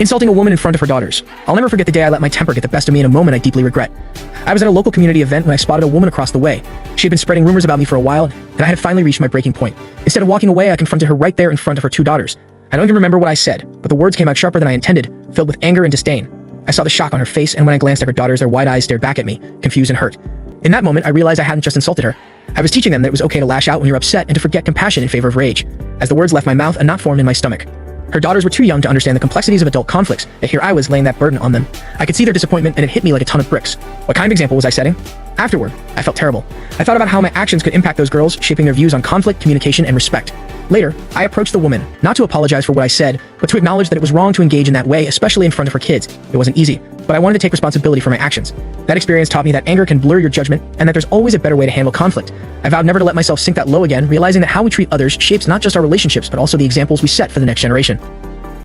Insulting a woman in front of her daughters. I'll never forget the day I let my temper get the best of me in a moment I deeply regret. I was at a local community event when I spotted a woman across the way. She had been spreading rumors about me for a while, and I had finally reached my breaking point. Instead of walking away, I confronted her right there in front of her two daughters. I don't even remember what I said, but the words came out sharper than I intended, filled with anger and disdain. I saw the shock on her face, and when I glanced at her daughters, their wide eyes stared back at me, confused and hurt. In that moment, I realized I hadn't just insulted her. I was teaching them that it was okay to lash out when you're upset and to forget compassion in favor of rage. As the words left my mouth, a knot formed in my stomach. Her daughters were too young to understand the complexities of adult conflicts, yet here I was laying that burden on them. I could see their disappointment, and it hit me like a ton of bricks. What kind of example was I setting? Afterward, I felt terrible. I thought about how my actions could impact those girls, shaping their views on conflict, communication, and respect. Later, I approached the woman, not to apologize for what I said, but to acknowledge that it was wrong to engage in that way, especially in front of her kids. It wasn't easy, but I wanted to take responsibility for my actions. That experience taught me that anger can blur your judgment, and that there's always a better way to handle conflict. I vowed never to let myself sink that low again, realizing that how we treat others shapes not just our relationships, but also the examples we set for the next generation.